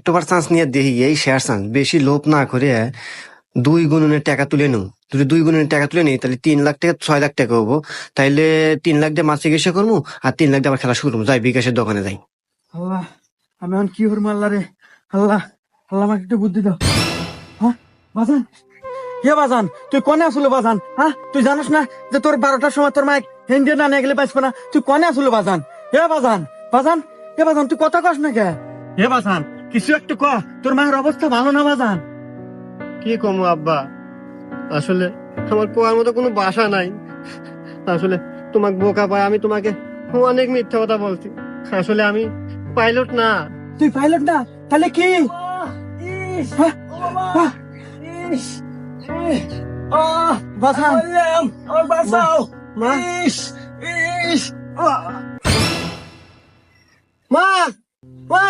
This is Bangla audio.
একটাবার চান্স নিয়ে দেখি, এই শেয়ার চান্স, বেশি লোভ না করে 2 গুণনের টাকা তুলে নেও। যদি 2 গুণনের টাকা তুলে নিই তাহলে 3 লাখ টাকা 6 লাখ টাকা হবো। তাইলে 3 লাখ দিয়ে মাছ চিকিৎসা করবো, আর 3 লাখ দিয়ে আবার খেলা শুরু করবো। যাই বিকাশের দোকানে যাই। আল্লাহ, আমি এখন কি করবো? আল্লাহ রে, আল্লাহ, আল্লাহ আমাকে একটু বুদ্ধি দাও। হ্যাঁ বাজান, হে বাজান, তুই কনে আসলো বাজান? হ্যাঁ, তুই জানিস না যে তোর 12টার সময় তোর মাইক হিন্দি না নিয়ে গেলে পাইস না? তুই কনে আসলো বাজান? হে বাজান, বাজান, হে বাজান, তুই কথা কস না কে? হে বাজান, কিছু একটু ক, তোর মায়ের অবস্থা ভালো না বাজান? কি কমু আব্বা, আসলে আমার কোয়ার মতো কোনো বাসা নাই। আসলে তোমাকে বোকা পায় আমি তোমাকে অনেক মিথ্যা কথা বলছি। আসলে আমি পাইলট না। তুই পাইলট না, তাহলে কি? হ্যাঁ, হ্যাঁ, বাজান, বাঁচাও, মা, মা, মা,